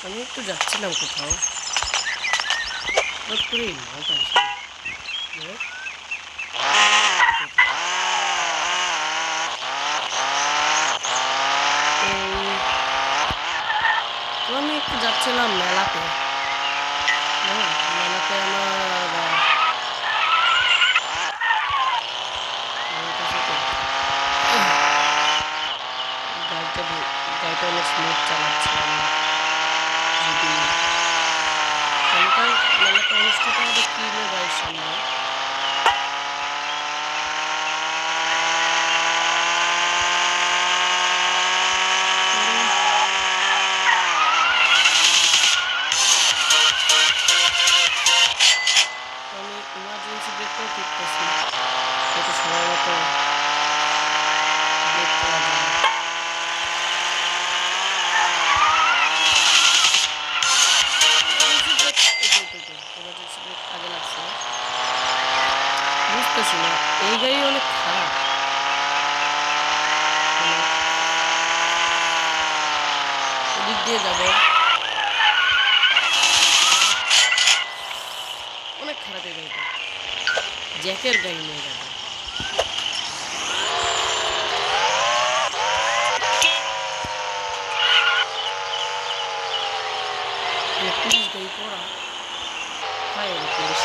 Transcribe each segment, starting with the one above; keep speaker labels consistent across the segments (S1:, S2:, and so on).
S1: আমি একটু যাচ্ছিলাম কোথাও, হঠাৎ করে মালটা এসে তো আমি একটু যাচ্ছিলাম মেলাতে। মেলাতে আমার গাড়িটা অনেক স্মুথ চালাচ্ছিলাম। যদি মেলাটা অনুষ্ঠিত হবে কিমের বাড়ির সামনে। আমি ইমার্জেন্সি ব্রেকটাও টিপতেছি, যাতে সময় মতো ব্রেক করা যায়। কাজে লাগছে, বুঝতেছি না এই গাড়ি অনেক খারাপ। ওদিক দিয়ে যাবো, অনেক খারাপ এই গাড়িটা, জ্যাকের গাড়ি নিয়ে যাবে। পুলিশ গাড়ি পড়া হয়, পুলিশ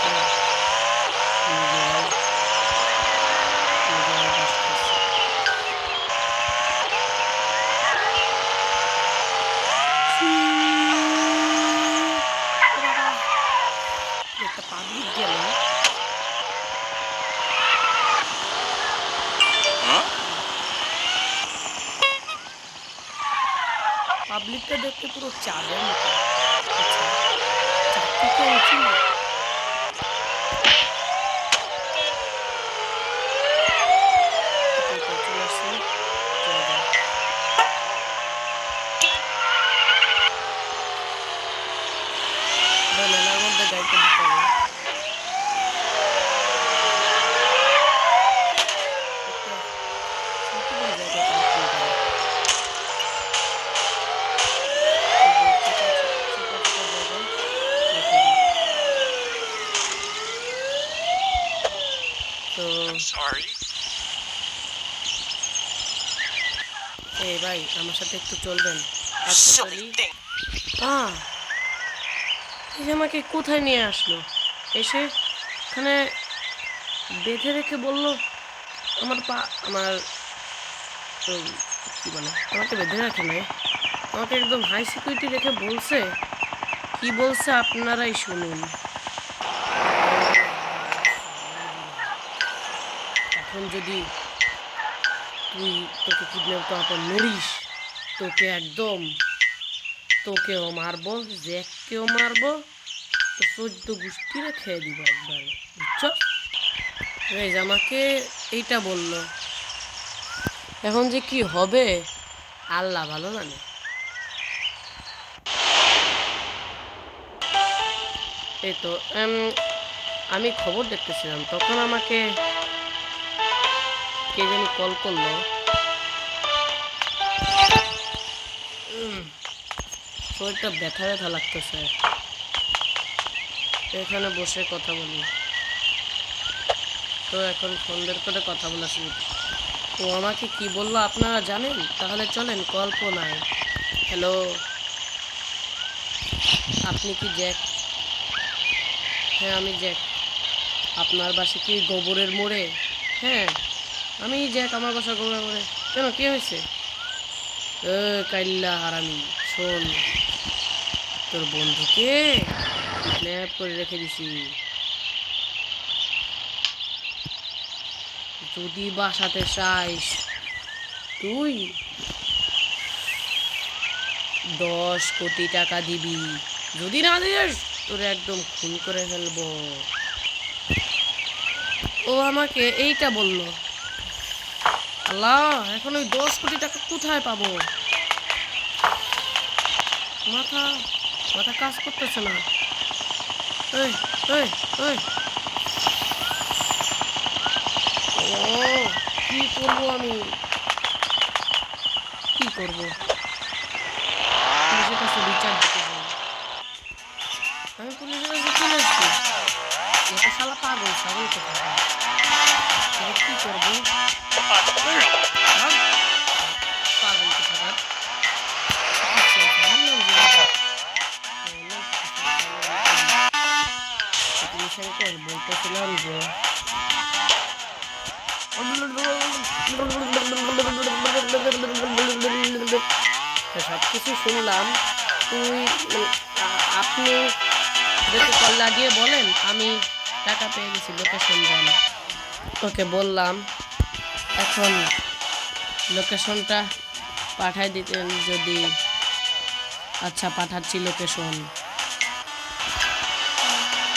S1: একটা পাবলিক গেল, পাবলিকটা দেখতে পুরো চাঁদের মতো। চারদিকে উঁচু, চলে আসছে মেলার মধ্যে গাড়িটা দিতে হবে। তো এই ভাই আমার সাথে একটু চলবেন? এই যে আমাকে কোথায় নিয়ে আসলো, এসে এখানে বেঁধে রেখে বলল আমার কি বলে, আমাকে বেঁধে রাখে নাই, আমাকে একদম হাই সিকিউরিটি রেখে বলছে, কি বলছে আপনারাই শুনুন। এখন যদি তোকে কিডন্যাপ করার পর মরিস, তোকেও মারবো, জ্যাককেও মারবো, তো 14 গোষ্ঠীরা খেয়ে দিব একবারে, বুঝছো? আমাকে এইটা বললো, এখন যে কি হবে আল্লাহ ভালো জানে। এই তো আমি খবর দেখতেছিলাম, তখন আমাকে কে জানি কল করলো। শরীরটা ব্যথা ব্যথা লাগতেছে, এখানে বসে কথা বলি। তো এখন ফোন বের করে কথা বলা শুরু। ও আমাকে কি বললো আপনারা জানেন? তাহলে চলেন কল্পনায়। হ্যালো, আপনি কি জ্যাক? হ্যাঁ আমি জ্যাক। আপনার বাসা কি গোবরের মোড়ে? হ্যাঁ আমি জ্যাক, আমার বাসা গোবরের মোড়ে। কেন, কি হয়েছে? কাইল্লা হারামি, শোন, তোর বন্ধুকে কিডন্যাপ করে রেখে দিছি। যদি বাসাতে চাইস তুই 10 কোটি টাকা দিবি, যদি না দিস তোর একদম খুন করে ফেলবো। ও আমাকে এইটা বললো। আল্লাহ, এখন ওই 10 কোটি টাকা কোথায় পাবো? মাথা মাথা কাজ করতেছে না। এই এই এই ও কি করবো আমি, কি করবো? পুলিশের কাছে বিচার দিতে যাই। শালা পাগল ছাগল কোথাকার। এবার কি করবো? পাগল কোথাকার। বলতেছিলাম যে সব কিছু শুনলাম। আপনি দেখে কল লাগিয়ে বলেন আমি টাকা পেয়ে গেছি, লোকেশন দেন। ওকে বললাম, এখন লোকেশনটা পাঠায় দিতেন যদি। আচ্ছা পাঠাচ্ছি লোকেশন।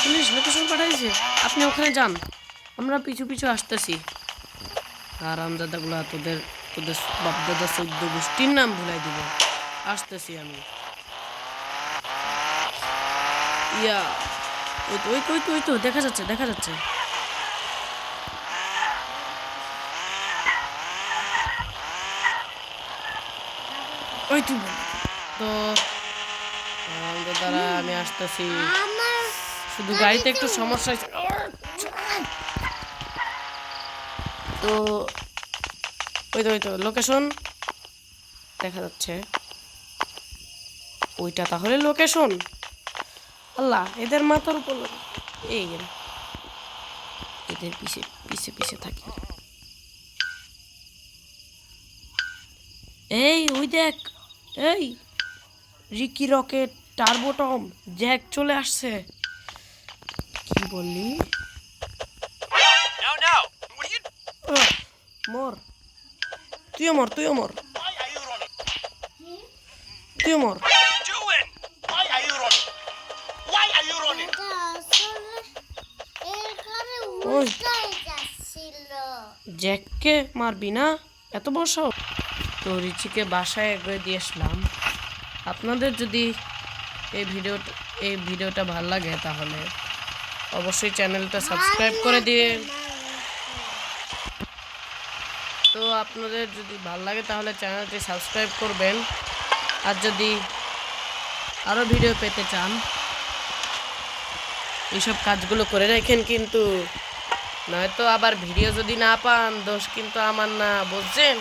S1: পুলিশ লোকেশন পাঠাইছে, আপনি ওখানে যান, আমরা পিছু পিছু আসতেছি। আর আমদাদাগুলা তোদের তোদের বাপদাদা 14 গোষ্ঠীর নাম ভুলাই দিব। আসতেছি আমি। ইয়া ওই তো ওই তো ওই তো ওই তো দেখা যাচ্ছে দেখা যাচ্ছে। ওই তো তো দাদা আমি আসতেছি। শুধু গাড়িতে একটু সমস্যা হয়েছে। তো ওই তো লোকেশন দেখা যাচ্ছে। ওইটা তাহলে লোকেশন। আল্লাহ এদের মাথার উপর এই গেল, এদের পিছে পিছে পিছে থাকি। এই ওই দেখ, এই Ricky rocket turbo Tom Jack চলে আসছে। কি বললি? মর, তুইও মর, তুইও মর, তুইও মর। জ্যাককে মারবি না, এত বড়? তো রিচিকে বাসায় একবার দিয়ে আসলাম। আপনাদের যদি এই ভিডিওটা ভালো লাগে তাহলে অবশ্যই চ্যানেলটা সাবস্ক্রাইব করে দিন। তো আপনাদের যদি ভালো লাগে তাহলে চ্যানেলটি সাবস্ক্রাইব করবেন। আর যদি আরও ভিডিও পেতে চান এইসব কাজগুলো করে রাখেন, কিন্তু নয়তো আবার ভিডিও যদি না পান দোষ কিন্তু আমার না, বুঝছেন?